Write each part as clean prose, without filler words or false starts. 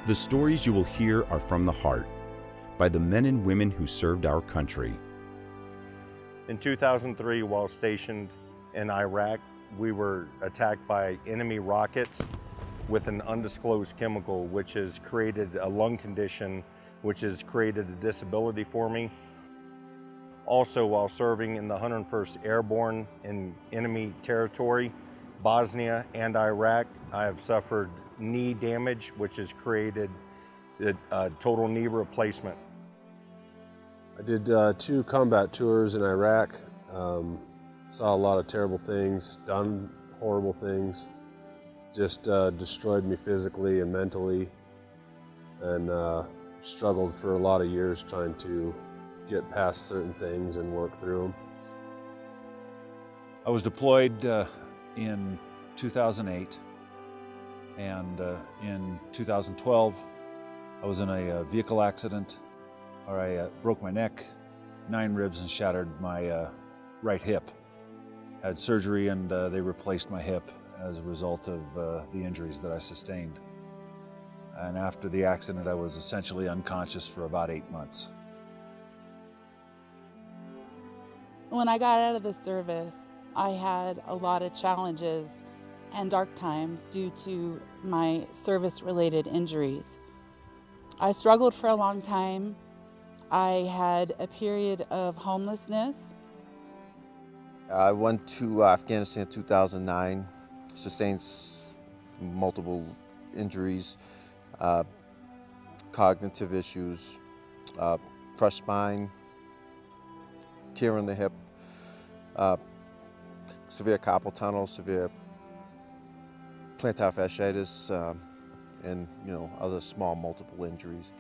The stories you will hear are from the heart, by the men and women who served our country. In 2003, while stationed in Iraq, we were attacked by enemy rockets with an undisclosed chemical, which has created a lung condition, which has created a disability for me. Also, while serving in the 101st Airborne in enemy territory, Bosnia and Iraq, I have suffered knee damage, which has created a total knee replacement. I did 2 combat tours in Iraq, saw a lot of terrible things, done horrible things, just destroyed me physically and mentally, and struggled for a lot of years trying to get past certain things and work through them. I was deployed in 2008, and in 2012 I was in a vehicle accident where I broke my neck, 9 ribs, and shattered my right hip. I had surgery and they replaced my hip as a result of the injuries that I sustained. And after the accident I was essentially unconscious for about 8 months. When I got out of the service, I had a lot of challenges and dark times due to my service-related injuries. I struggled for a long time. I had a period of homelessness. I went to Afghanistan in 2009, sustained multiple injuries, cognitive issues, crushed spine, tear in the hip, severe carpal tunnel, severe plantar fasciitis, and other small multiple injuries.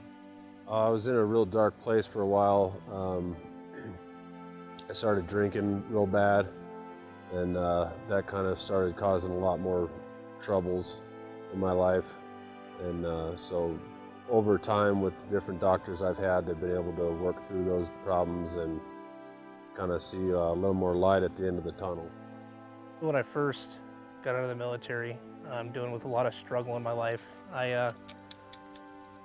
I was in a real dark place for a while. I started drinking real bad, and that kind of started causing a lot more troubles in my life. And so over time, with the different doctors I've had, I've been able to work through those problems and kind of see a little more light at the end of the tunnel. When I first got out of the military, dealing with a lot of struggle in my life, I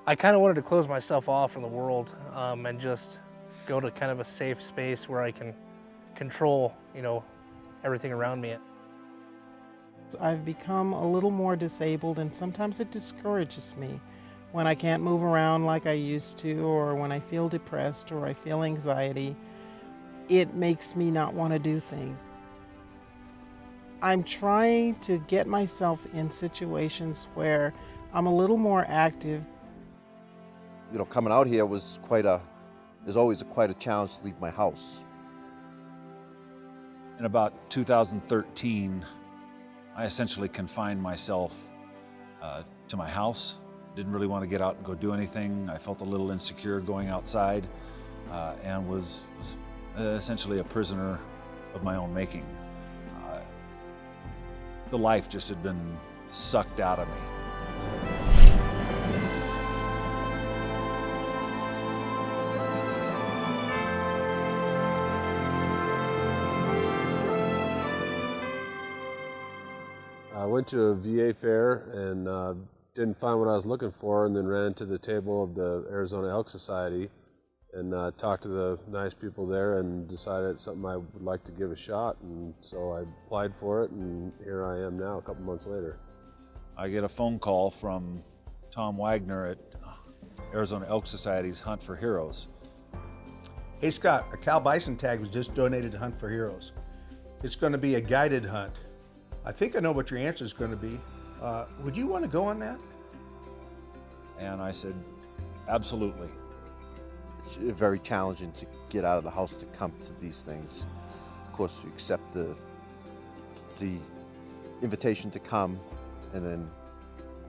kind of wanted to close myself off from the world and just go to kind of a safe space where I can control, everything around me. I've become a little more disabled, and sometimes it discourages me when I can't move around like I used to, or when I feel depressed or I feel anxiety. It makes me not want to do things. I'm trying to get myself in situations where I'm a little more active. Coming out here was always quite a challenge to leave my house. In about 2013, I essentially confined myself to my house. Didn't really want to get out and go do anything. I felt a little insecure going outside and was essentially a prisoner of my own making. The life just had been sucked out of me. I went to a VA fair and didn't find what I was looking for, and then ran into the table of the Arizona Elk Society and talked to the nice people there and decided it's something I would like to give a shot. And so I applied for it, and here I am now a couple months later. I get a phone call from Tom Wagner at Arizona Elk Society's Hunt for Heroes. Hey Scott, a cow bison tag was just donated to Hunt for Heroes. It's going to be a guided hunt. I think I know what your answer is going to be. Would you want to go on that? And I said, absolutely. It's very challenging to get out of the house to come to these things. Of course, you accept the invitation to come, and then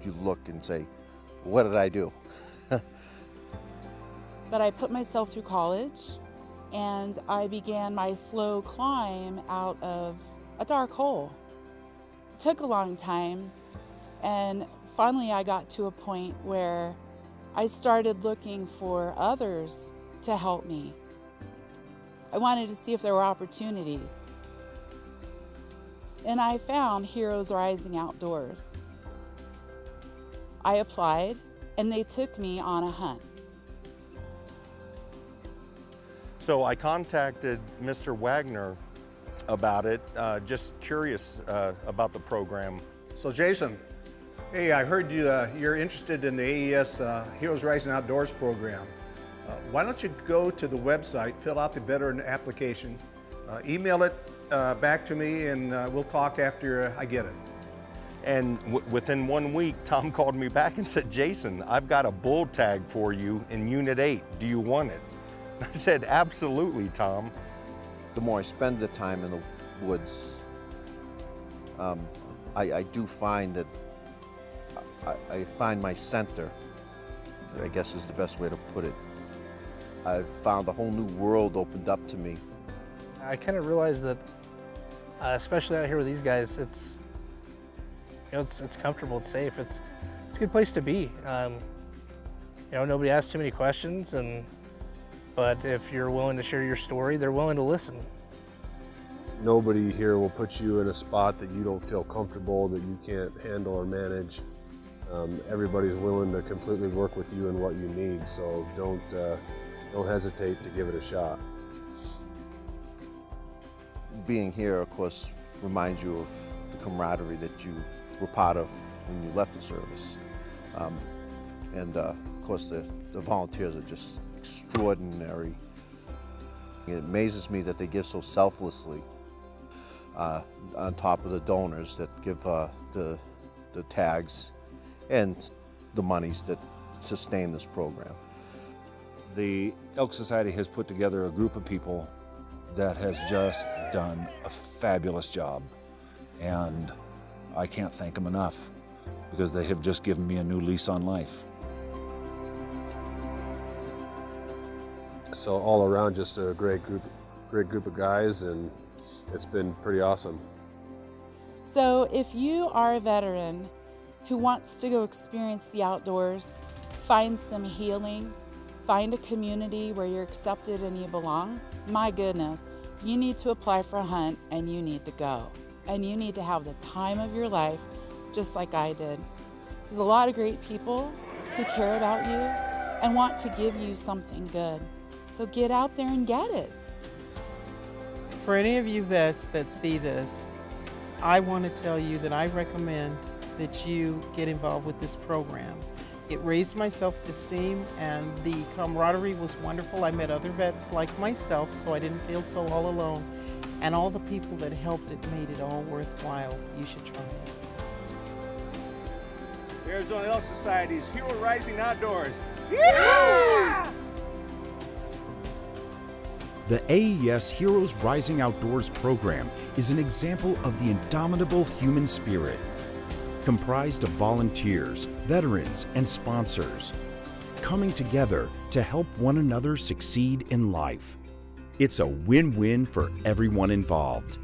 you look and say, what did I do? But I put myself through college, and I began my slow climb out of a dark hole. It took a long time, and finally I got to a point where I started looking for others to help me. I wanted to see if there were opportunities. And I found Heroes Rising Outdoors. I applied, and they took me on a hunt. So I contacted Mr. Wagner about it, just curious about the program. So Jason, hey, I heard you're interested in the AES Heroes Rising Outdoors program. Why don't you go to the website, fill out the veteran application, email it back to me, and we'll talk after I get it. And within 1 week, Tom called me back and said, Jason, I've got a bull tag for you in Unit 8. Do you want it? I said, absolutely, Tom. The more I spend the time in the woods, I do find that I find my center, I guess is the best way to put it. I've found a whole new world opened up to me. I kind of realized that, especially out here with these guys, it's comfortable, it's safe, it's a good place to be. Nobody asks too many questions, but if you're willing to share your story, they're willing to listen. Nobody here will put you in a spot that you don't feel comfortable, that you can't handle or manage. Everybody's willing to completely work with you and what you need, so don't hesitate to give it a shot. Being here, of course, reminds you of the camaraderie that you were part of when you left the service. Of course, the volunteers are just extraordinary. It amazes me that they give so selflessly, on top of the donors that give the tags and the monies that sustain this program. The Elk Society has put together a group of people that has just done a fabulous job, and I can't thank them enough because they have just given me a new lease on life. So all around, just a great group of guys, and it's been pretty awesome. So if you are a veteran who wants to go experience the outdoors, find some healing, find a community where you're accepted and you belong, my goodness, you need to apply for a hunt and you need to go. And you need to have the time of your life, just like I did. There's a lot of great people who care about you and want to give you something good. So get out there and get it. For any of you vets that see this, I want to tell you that I recommend that you get involved with this program. It raised my self-esteem and the camaraderie was wonderful. I met other vets like myself, so I didn't feel so all alone. And all the people that helped it made it all worthwhile. You should try it. Arizona Elk Society's Hero Rising Outdoors. Yeah! The AES Heroes Rising Outdoors program is an example of the indomitable human spirit. Comprised of volunteers, veterans, and sponsors, coming together to help one another succeed in life. It's a win-win for everyone involved.